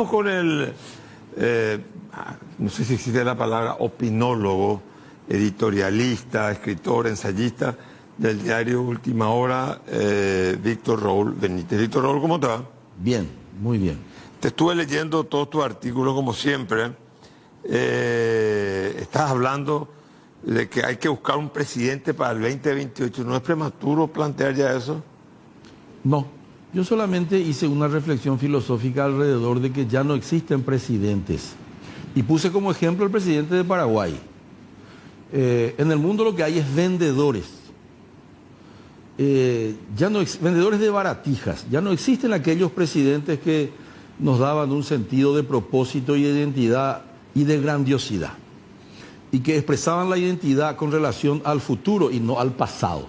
Con el, no sé si existe la palabra, opinólogo, editorialista, escritor, ensayista del diario Última Hora, Víctor Raúl Benítez. Víctor Raúl, ¿cómo te va? Bien, muy bien. Te estuve leyendo todos tus artículos como siempre. Estás hablando de que hay que buscar un presidente para el 2028. ¿No es prematuro plantear ya eso? No, yo solamente hice una reflexión filosófica alrededor de que ya no existen presidentes. Y puse como ejemplo el presidente de Paraguay. En el mundo lo que hay es vendedores. Vendedores de baratijas. Ya no existen aquellos presidentes que nos daban un sentido de propósito y de identidad y de grandiosidad. Y que expresaban la identidad con relación al futuro y no al pasado.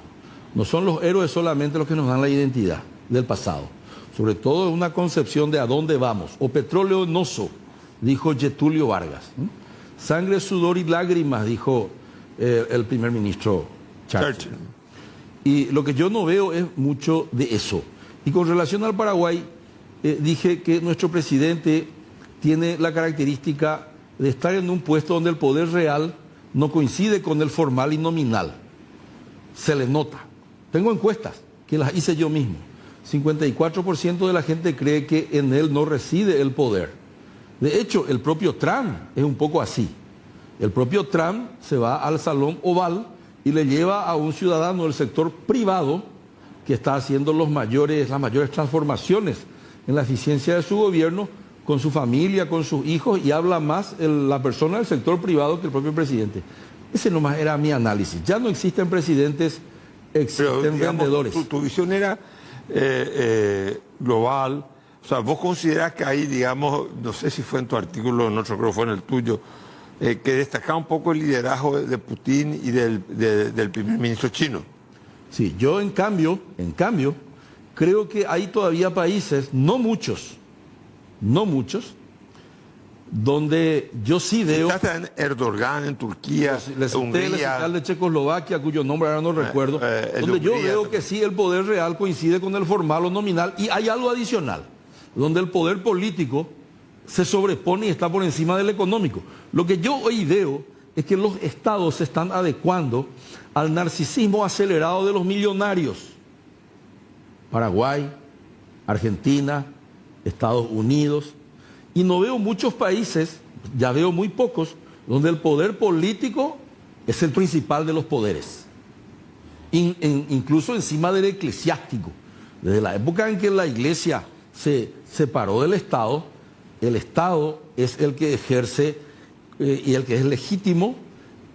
No son los héroes solamente los que nos dan la identidad del pasado. Sobre todo una concepción de a dónde vamos. O petróleo noso, dijo Getúlio Vargas. Sangre, sudor y lágrimas, dijo el primer ministro Churchill. Y lo que yo no veo es mucho de eso. Y con relación al Paraguay, dije que nuestro presidente tiene la característica de estar en un puesto donde el poder real no coincide con el formal y nominal. Se le nota. Tengo encuestas que las hice yo mismo. 54% de la gente cree que en él no reside el poder. De hecho, el propio Trump es un poco así. El propio Trump se va al Salón Oval y le lleva a un ciudadano del sector privado que está haciendo las mayores transformaciones en la eficiencia de su gobierno, con su familia, con sus hijos, y habla más la persona del sector privado que el propio presidente. Ese nomás era mi análisis. Ya no existen presidentes, existen pero, digamos, vendedores. Tu visión era global. O sea, vos considerás que ahí, digamos, no sé si fue en tu artículo o en otro, creo que fue en el tuyo, que destacaba un poco el liderazgo de Putin y del primer ministro chino. Sí, yo en cambio, creo que hay todavía países, no muchos, donde yo sí veo... Estás en Erdogan, en Turquía, Les Hungría. el central de Checoslovaquia, cuyo nombre ahora no recuerdo, donde yo veo que sí el poder real coincide con el formal o nominal, y hay algo adicional, donde el poder político se sobrepone y está por encima del económico. Lo que yo hoy veo es que los estados se están adecuando al narcisismo acelerado de los millonarios. Paraguay, Argentina, Estados Unidos, y no veo muchos países, ya veo muy pocos, donde el poder político es el principal de los poderes, incluso encima del eclesiástico. Desde la época en que la iglesia se separó del Estado, el Estado es el que ejerce y el que es legítimo,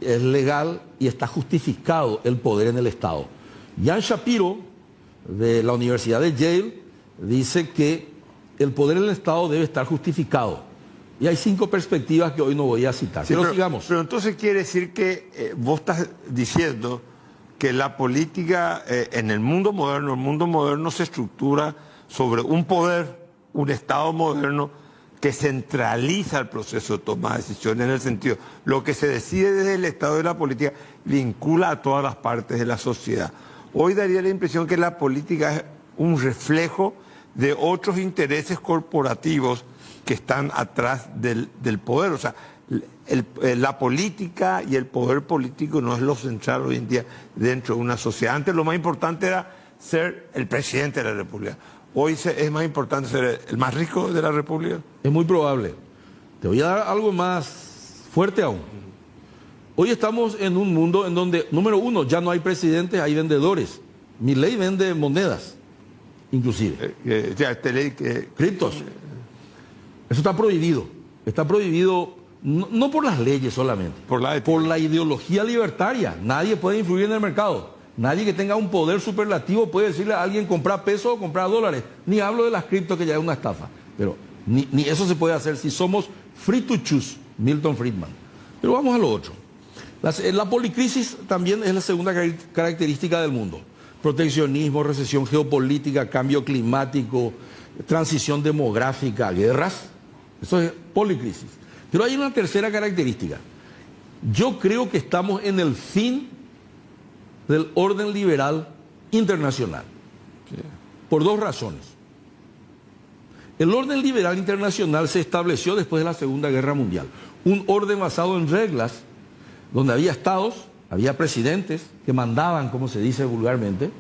es legal y está justificado el poder en el Estado. Jan Shapiro, de la Universidad de Yale, dice que el poder en el Estado debe estar justificado. Y hay 5 perspectivas que hoy no voy a citar. Sí, pero sigamos. Pero entonces quiere decir que vos estás diciendo que la política en el mundo moderno se estructura sobre un poder, un Estado moderno que centraliza el proceso de toma de decisiones, en el sentido, lo que se decide desde el Estado y la política vincula a todas las partes de la sociedad. Hoy daría la impresión que la política es un reflejo de otros intereses corporativos que están atrás del poder. O sea, la política y el poder político no es lo central hoy en día dentro de una sociedad. Antes lo más importante era ser el presidente de la República. Hoy es más importante ser el más rico de la República. Es muy probable. Te voy a dar algo más fuerte aún. Hoy estamos en un mundo en donde, número uno, ya no hay presidentes, hay vendedores. Milei vende monedas, inclusive. Criptos. Eso está prohibido. Está prohibido no por las leyes solamente, por la ideología libertaria. Nadie puede influir en el mercado. Nadie que tenga un poder superlativo puede decirle a alguien comprar pesos o comprar dólares. Ni hablo de las criptos, que ya es una estafa. Pero ni eso se puede hacer si somos free to choose, Milton Friedman. Pero vamos a lo otro. La policrisis también es la segunda característica del mundo. Proteccionismo, recesión geopolítica, cambio climático, transición demográfica, guerras. Eso es policrisis. Pero hay una tercera característica. Yo creo que estamos en el fin del orden liberal internacional. Sí. Por 2 razones. El orden liberal internacional se estableció después de la Segunda Guerra Mundial. Un orden basado en reglas, donde había estados, había presidentes que mandaban, como se dice vulgarmente,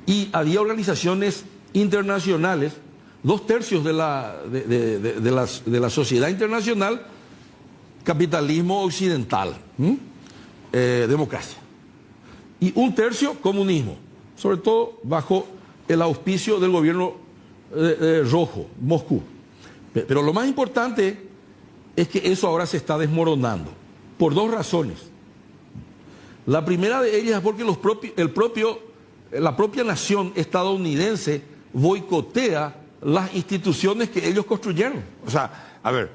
y había organizaciones internacionales, 2/3 de la sociedad internacional, capitalismo occidental, democracia. Y 1/3 comunismo, sobre todo bajo el auspicio del gobierno rojo, Moscú. Pero lo más importante es que eso ahora se está desmoronando, por 2 razones. La primera de ellas es porque la propia nación estadounidense boicotea las instituciones que ellos construyeron. O sea, a ver,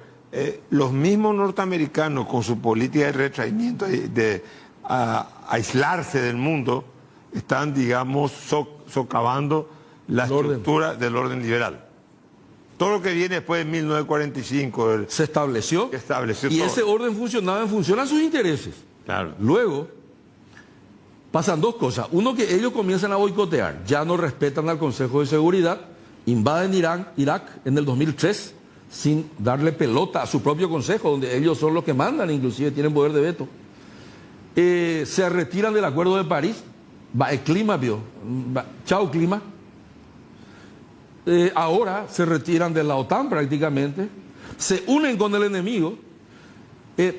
los mismos norteamericanos con su política de retraimiento, de aislarse del mundo, están, digamos, socavando la estructura del orden liberal. Todo lo que viene después de 1945 se estableció y todo. Ese orden funcionaba en función a sus intereses. Claro. Luego pasan 2 cosas. Uno, que ellos comienzan a boicotear, ya no respetan al Consejo de Seguridad, invaden Irak en el 2003 sin darle pelota a su propio Consejo, donde ellos son los que mandan, inclusive tienen poder de veto. Se retiran del Acuerdo de París, va el clima, chao clima. Ahora se retiran de la OTAN prácticamente, se unen con el enemigo.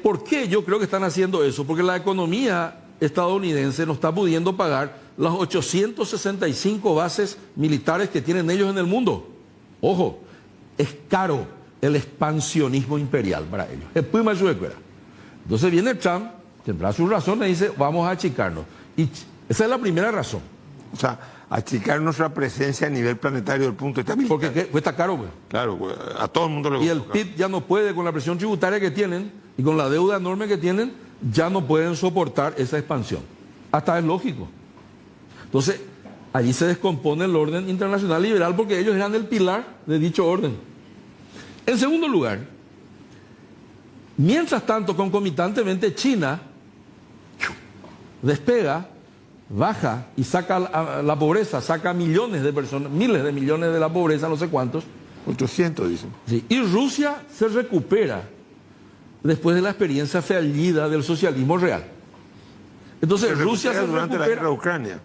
¿Por qué yo creo que están haciendo eso? Porque la economía estadounidense no está pudiendo pagar las 865 bases militares que tienen ellos en el mundo. Ojo, es caro el expansionismo imperial para ellos. Entonces viene Trump, tendrá su razón, y dice, vamos a achicarnos. Y esa es la primera razón. O sea, achicar nuestra presencia a nivel planetario del punto de vista militar. Porque cuesta caro, güey. Claro, a todo el mundo le gusta. Y el PIB ya no puede, con la presión tributaria que tienen y con la deuda enorme que tienen, ya no pueden soportar esa expansión. Hasta es lógico. Entonces, allí se descompone el orden internacional liberal porque ellos eran el pilar de dicho orden. En segundo lugar, mientras tanto, concomitantemente, China despega, baja y saca la pobreza, saca millones de personas, miles de millones de la pobreza, no sé cuántos. 800 dicen. Sí. Y Rusia se recupera después de la experiencia fallida del socialismo real. Entonces Rusia se durante la guerra de Ucrania.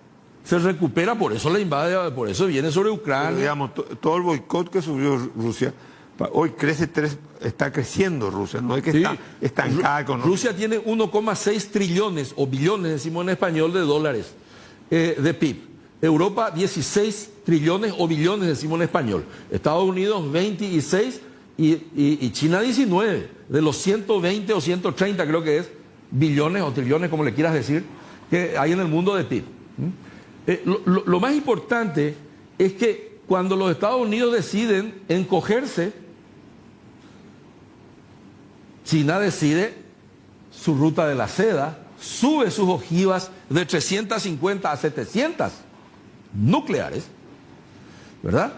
Se recupera, por eso la invade, por eso viene sobre Ucrania. Pero, digamos, todo el boicot que sufrió Rusia, hoy está creciendo Rusia, no es que está estancada económicamente. Rusia tiene 1,6 trillones, o billones, decimos en español, de dólares de PIB. Europa, 16 trillones o billones, decimos en español. Estados Unidos, 26 y China, 19. De los 120 o 130, creo que es, billones o trillones, como le quieras decir, que hay en el mundo de PIB. Lo más importante es que cuando los Estados Unidos deciden encogerse, China decide su ruta de la seda, sube sus ojivas de 350 a 700 nucleares, ¿verdad?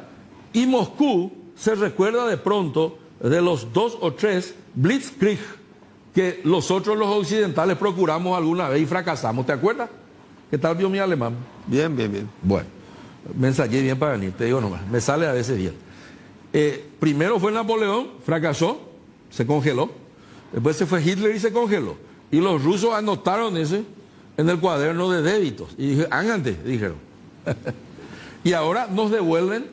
Y Moscú se recuerda de pronto de los 2 o 3 Blitzkrieg que nosotros los occidentales procuramos alguna vez y fracasamos, ¿te acuerdas? ¿Qué tal vio mi alemán? Bien, bien, bien. Bueno, me ensayé bien para venir, te digo nomás, me sale a veces bien. Primero fue Napoleón, fracasó, se congeló. Después se fue Hitler y se congeló. Y los rusos anotaron ese en el cuaderno de débitos. Y dije, ángante, dijeron. Y ahora nos devuelven.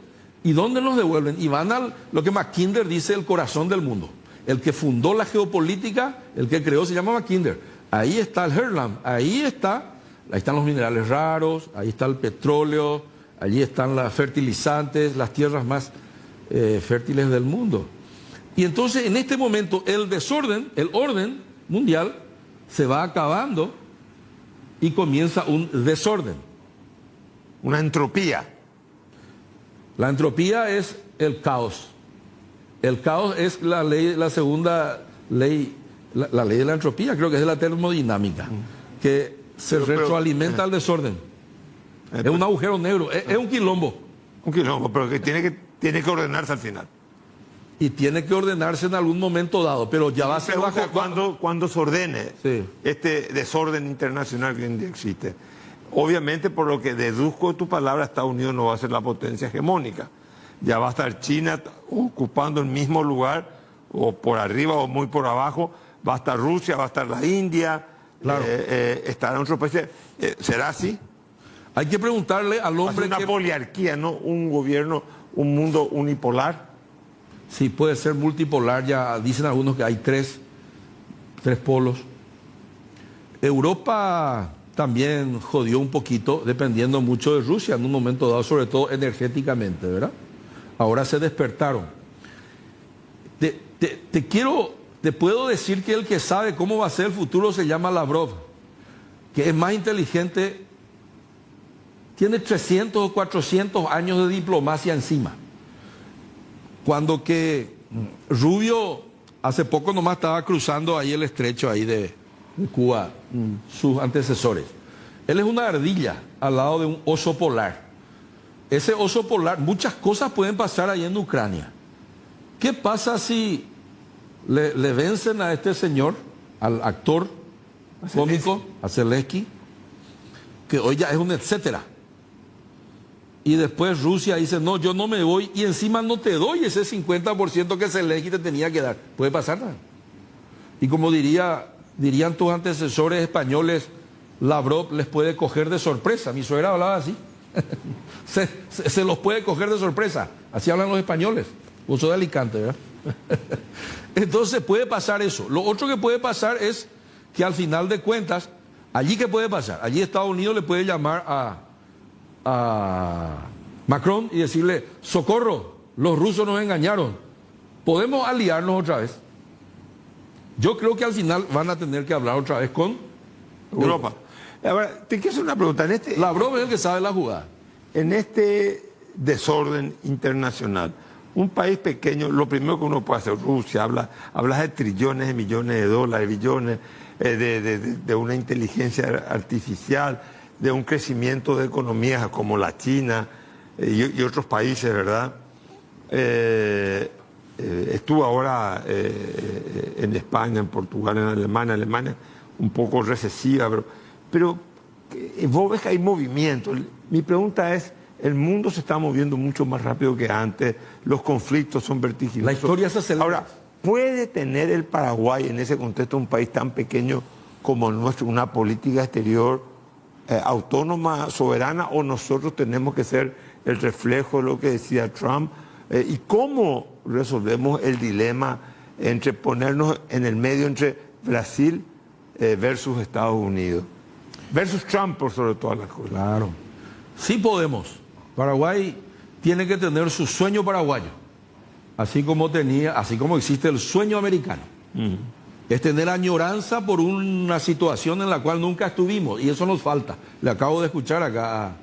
¿Y dónde nos devuelven? Y van a lo que Mackinder dice, el corazón del mundo. El que fundó la geopolítica, el que creó, se llama Mackinder. Ahí está el Herland, ahí están los minerales raros, ahí está el petróleo, allí están los fertilizantes, las tierras más fértiles del mundo. Y entonces en este momento el desorden, el orden mundial se va acabando y comienza un desorden. Una entropía. La entropía es el caos. El caos es la ley, la segunda ley, la ley de la entropía, creo que es de la termodinámica, que se retroalimenta al desorden. Es un agujero negro, es un quilombo. Un quilombo, pero que tiene que ordenarse al final. Y tiene que ordenarse en algún momento dado, pero ya va a ser bajo... Cuando se ordene este desorden internacional que hoy en día existe. Obviamente, por lo que deduzco de tu palabra, Estados Unidos no va a ser la potencia hegemónica. ya va a estar China ocupando el mismo lugar, o por arriba o muy por abajo, va a estar Rusia, va a estar la India, Claro. estarán otros países. ¿Será así? Hay que preguntarle al Va a hombre ser una que... poliarquía, ¿no? Un gobierno, un mundo unipolar. Sí, puede ser multipolar, ya dicen algunos que hay tres polos. Europa también jodió un poquito, dependiendo mucho de Rusia en un momento dado, sobre todo energéticamente, ¿verdad? Ahora se despertaron. Te puedo decir que el que sabe cómo va a ser el futuro se llama Lavrov, que es más inteligente, tiene 300 o 400 años de diplomacia encima. Cuando que Rubio hace poco nomás estaba cruzando ahí el estrecho ahí de Cuba, sus antecesores. Él es una ardilla al lado de un oso polar. Ese oso polar, muchas cosas pueden pasar ahí en Ucrania. ¿Qué pasa si le vencen a este señor, al actor cómico, a Zelensky, que hoy ya es un etcétera? Y después Rusia dice, no, yo no me voy y encima no te doy ese 50% que Zelensky te tenía que dar. Puede pasar nada. Y como dirían tus antecesores españoles, Lavrov les puede coger de sorpresa. Mi suegra hablaba así. se los puede coger de sorpresa. Así hablan los españoles. Vos sos de Alicante, ¿verdad? Entonces puede pasar eso. Lo otro que puede pasar es que al final de cuentas, allí ¿qué puede pasar? Allí Estados Unidos le puede llamar a Macron y decirle, socorro, los rusos nos engañaron, podemos aliarnos otra vez. Yo creo que al final van a tener que hablar otra vez con Europa. Ahora, te quiero hacer una pregunta. Lavrov es el que sabe la jugada. En este desorden internacional, un país pequeño, lo primero que uno puede hacer, Rusia, hablas de trillones de millones de dólares, billones, de una inteligencia artificial, de un crecimiento de economías como la China y otros países, ¿verdad? Estuvo ahora en España, en Portugal, en Alemania un poco recesiva, pero vos ves que hay movimiento. Mi pregunta es, el mundo se está moviendo mucho más rápido que antes, los conflictos son vertiginosos. La historia se acelera. Ahora, ¿puede tener el Paraguay en ese contexto, un país tan pequeño como el nuestro, una política exterior autónoma, soberana, o nosotros tenemos que ser el reflejo de lo que decía Trump? ¿Y cómo resolvemos el dilema entre ponernos en el medio entre Brasil versus Estados Unidos? Versus Trump, por sobre todas las cosas. Claro. Sí podemos. Paraguay tiene que tener su sueño paraguayo. Así como existe el sueño americano. Es tener añoranza por una situación en la cual nunca estuvimos. Y eso nos falta. Le acabo de escuchar acá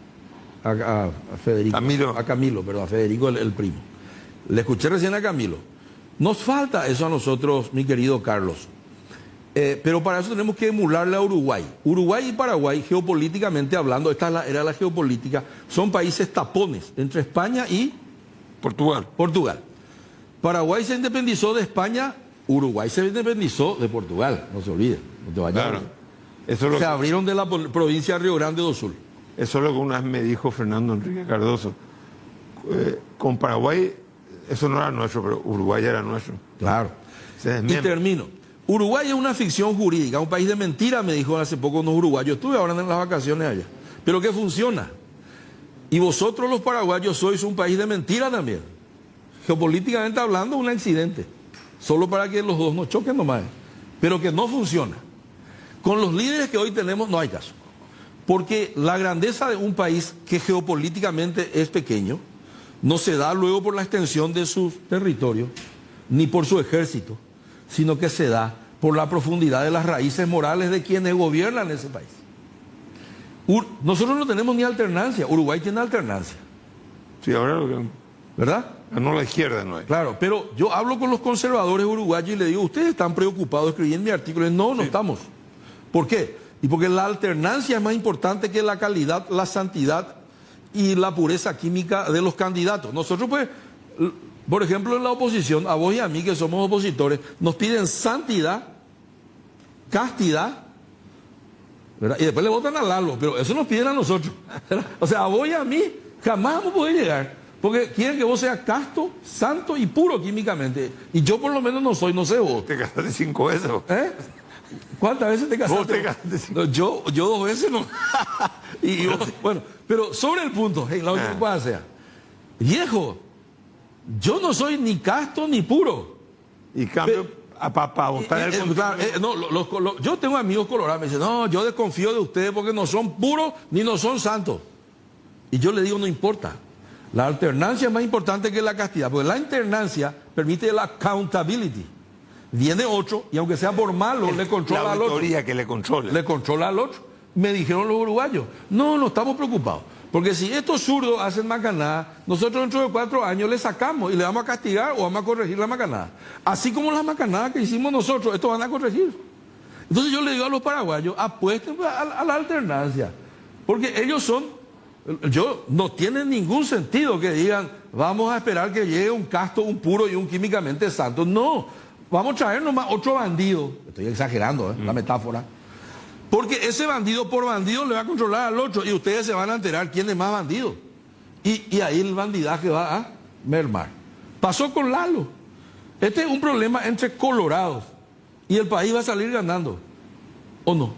a Federico. A Federico el primo. Le escuché recién a Camilo. Nos falta eso a nosotros, mi querido Carlos. Pero para eso tenemos que emularle a Uruguay. Uruguay y Paraguay, geopolíticamente hablando, esta era la geopolítica, son países tapones entre España y Portugal. Paraguay se independizó de España, Uruguay se independizó de Portugal, no se olvide, no te vayas. Claro. Eso es se abrieron de la provincia de Río Grande do Sul. Eso es lo que una vez me dijo Fernando Enrique Cardoso. Con Paraguay, eso no era nuestro, pero Uruguay era nuestro. Claro. Y termino. Uruguay es una ficción jurídica, un país de mentira, me dijo hace poco unos uruguayos. Estuve ahora en las vacaciones allá. Pero que funciona. Y vosotros los paraguayos sois un país de mentira también. Geopolíticamente hablando, un accidente. Solo para que los dos nos choquen nomás. Pero que no funciona. Con los líderes que hoy tenemos no hay caso. Porque la grandeza de un país que geopolíticamente es pequeño no se da luego por la extensión de sus territorios, ni por su ejército, sino que se da por la profundidad de las raíces morales de quienes gobiernan ese país. Nosotros no tenemos ni alternancia, Uruguay tiene alternancia. Sí, ahora lo que... ¿Verdad? No, la izquierda no hay. Claro, pero yo hablo con los conservadores uruguayos y le digo, ustedes están preocupados, escribí en mi artículo, no estamos. ¿Por qué? Y porque la alternancia es más importante que la calidad, la santidad y la pureza química de los candidatos. Nosotros pues... Por ejemplo, en la oposición, a vos y a mí que somos opositores, nos piden santidad, castidad, ¿verdad? Y después le votan a Lalo, pero eso nos piden a nosotros, ¿verdad? O sea, a vos y a mí jamás vamos a poder llegar, Porque quieren que vos seas casto, santo y puro químicamente. Y yo por lo menos no soy, no sé vos. Te casaste 5 veces. ¿Eh? ¿Cuántas veces te casaste? Vos te casaste 5 No, yo 2 veces no. Bueno, pero sobre el punto, hey, la última cosa sea, viejo, yo no soy ni casto ni puro. Y cambio para votar yo tengo amigos colorados, me dicen, no, yo desconfío de ustedes porque no son puros ni no son santos. Y yo le digo, no importa. La alternancia es más importante que la castidad, porque la alternancia permite la accountability. Viene otro y aunque sea por malo, le controla al otro. Que le controla. Le controla al otro. Me dijeron los uruguayos, no estamos preocupados. Porque si estos zurdos hacen macanada, nosotros dentro de 4 años le sacamos y le vamos a castigar o vamos a corregir la macanada. Así como las macanadas que hicimos nosotros, esto van a corregir. Entonces yo le digo a los paraguayos, apuesten a la alternancia. Porque ellos no tiene ningún sentido que digan, vamos a esperar que llegue un casto, un puro y un químicamente santo. No, vamos a traer nomás otro bandido. Estoy exagerando, la metáfora. Porque ese bandido por bandido le va a controlar al otro y ustedes se van a enterar quién es más bandido. Y ahí el bandidaje va a mermar. Pasó con Lalo. Este es un problema entre colorados y el país va a salir ganando. ¿O no?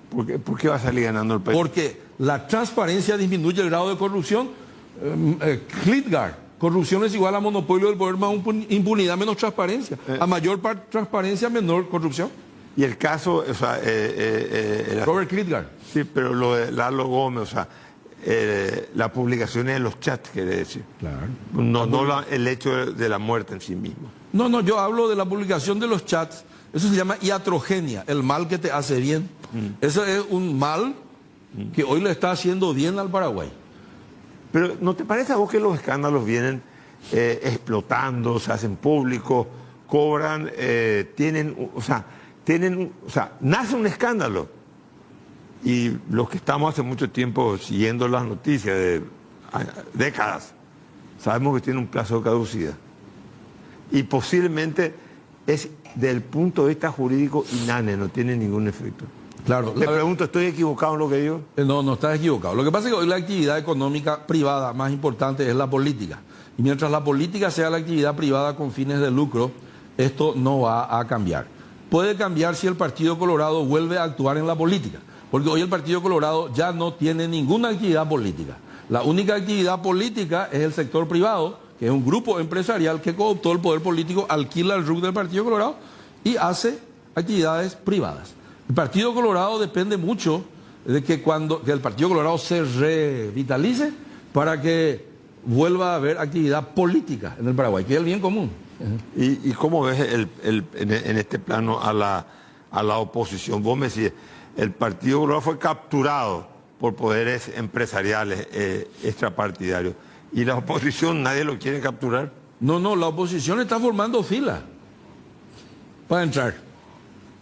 ¿Por qué va a salir ganando el país? Porque la transparencia disminuye el grado de corrupción. Klitgard, corrupción es igual a monopolio del poder más impunidad menos transparencia. A mayor transparencia, menor corrupción. Y el caso, o sea, Robert Klitgard. Sí, pero lo de Lalo Gómez, o sea, las publicaciones de los chats, quiere decir. Claro. No el hecho de la muerte en sí mismo. No, yo hablo de la publicación de los chats. Eso se llama iatrogenia, el mal que te hace bien. Eso es un mal que hoy le está haciendo bien al Paraguay. Pero ¿no te parece a vos que los escándalos vienen explotando, se hacen públicos, cobran, nace un escándalo? Y los que estamos hace mucho tiempo siguiendo las noticias de décadas, sabemos que tiene un plazo de caducidad. Y posiblemente es del punto de vista jurídico inane, no tiene ningún efecto. Claro. Te pregunto, ¿estoy equivocado en lo que digo? No estás equivocado. Lo que pasa es que hoy la actividad económica privada más importante es la política. Y mientras la política sea la actividad privada con fines de lucro, esto no va a cambiar. Puede cambiar si el Partido Colorado vuelve a actuar en la política. Porque hoy el Partido Colorado ya no tiene ninguna actividad política. La única actividad política es el sector privado, que es un grupo empresarial que cooptó el poder político, alquila el RUC del Partido Colorado y hace actividades privadas. El Partido Colorado depende mucho de que el Partido Colorado se revitalice para que vuelva a haber actividad política en el Paraguay, que es el bien común. ¿Y cómo ves en este plano a la oposición? Vos me decís, el Partido Colorado fue capturado por poderes empresariales extrapartidarios. ¿Y la oposición nadie lo quiere capturar? No, la oposición está formando fila para entrar.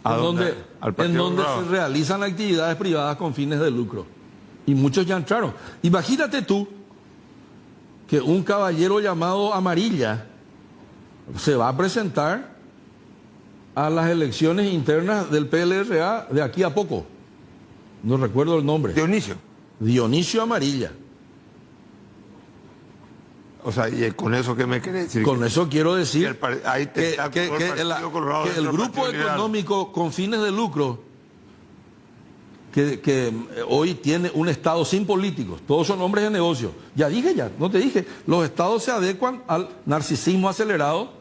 ¿A dónde? En donde se realizan actividades privadas con fines de lucro. Y muchos ya entraron. Imagínate tú que un caballero llamado Amarilla se va a presentar a las elecciones internas del PLRA de aquí a poco. No recuerdo el nombre. Dionisio Amarilla. O sea, ¿y con eso qué me querés decir? Con eso quiero decir que el grupo económico con fines de lucro que hoy tiene un Estado sin políticos, todos son hombres de negocio. No te dije, los Estados se adecuan al narcisismo acelerado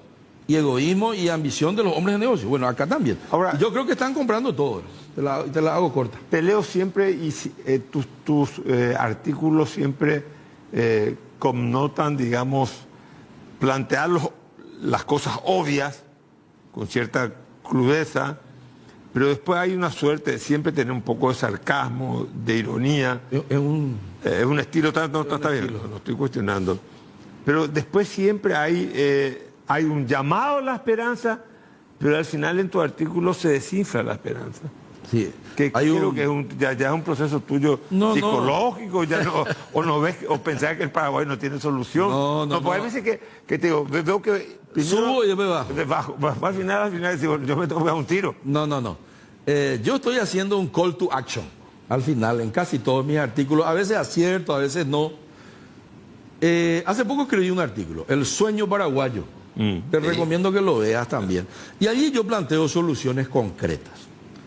y egoísmo y ambición de los hombres de negocio. Bueno, acá también. Ahora, yo creo que están comprando todo. Te la hago corta. Te leo siempre y tus artículos siempre connotan, digamos, plantear las cosas obvias con cierta crudeza, pero después hay una suerte de siempre tener un poco de sarcasmo, de ironía. Es un estilo, está bien, no estoy cuestionando. Pero después siempre hay un llamado a la esperanza, pero al final en tu artículo se desinfla la esperanza. Sí. Creo que ya es un proceso tuyo psicológico, ya no, o pensar que el Paraguay no tiene solución. Porque hay veces que te digo, veo que primero, subo y después bajo. Al final digo, yo me tengo que dar un tiro. No. Yo estoy haciendo un call to action al final en casi todos mis artículos. A veces acierto, a veces no. Hace poco escribí un artículo, El sueño paraguayo. Te recomiendo que lo veas también. Y allí yo planteo soluciones concretas,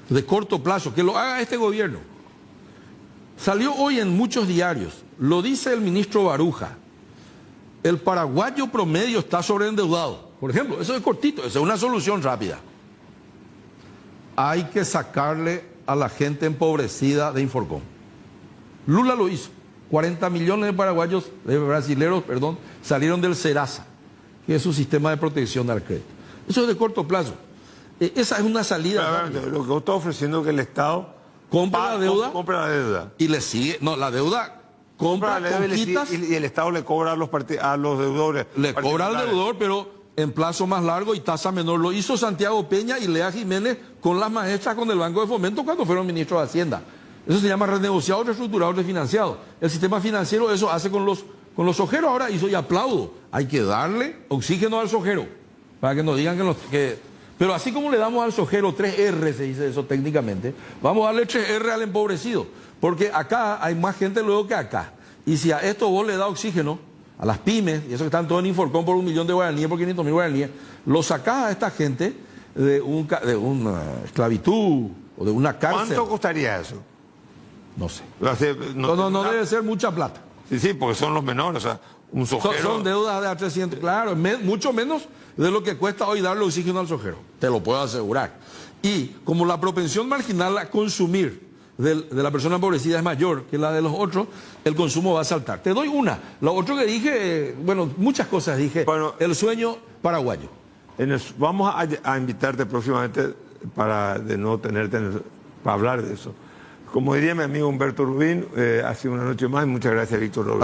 de corto plazo, que lo haga este gobierno. Salió hoy en muchos diarios, lo dice el ministro Baruja, el paraguayo promedio está sobreendeudado. Por ejemplo, eso es cortito, esa es una solución rápida. Hay que sacarle a la gente empobrecida de Inforcom. Lula lo hizo. 40 millones de paraguayos, de brasileros, perdón, salieron del Serasa, que es su sistema de protección al crédito. Eso es de corto plazo. Esa es una salida. Pero, lo que vos estás ofreciendo es que el Estado compra la deuda. Compra la deuda. Y le sigue. No, la deuda compra la deuda y el Estado le cobra a los deudores. Le cobra al deudor, pero en plazo más largo y tasa menor. Lo hizo Santiago Peña y Lea Jiménez con las maestras, con el Banco de Fomento cuando fueron ministros de Hacienda. Eso se llama renegociado, reestructurado, refinanciado. El sistema financiero eso hace con los sojeros. Ahora hizo y aplaudo. Hay que darle oxígeno al sojero. Para que nos digan que... Pero así como le damos al sojero 3R, se dice eso técnicamente, vamos a darle 3R al empobrecido. Porque acá hay más gente luego que acá. Y si a esto vos le das oxígeno, a las pymes, y eso que están todos en Inforcom por 1 millón de guaraníes, por 500.000 guaraníes, lo sacás a esta gente de una esclavitud o de una cárcel. ¿Cuánto costaría eso? No sé. No debe ser mucha plata. Sí, porque son los menores, o sea, un sojero... Son deudas de A300, claro, mucho menos de lo que cuesta hoy darle oxígeno al sojero, te lo puedo asegurar. Y como la propensión marginal a consumir de la persona empobrecida es mayor que la de los otros, el consumo va a saltar. Te doy una. Lo otro que dije, muchas cosas dije, el sueño paraguayo. Vamos a invitarte próximamente para de nuevo para hablar de eso. Como diría mi amigo Humberto Rubín, ha sido una noche más y muchas gracias, Víctor Robles.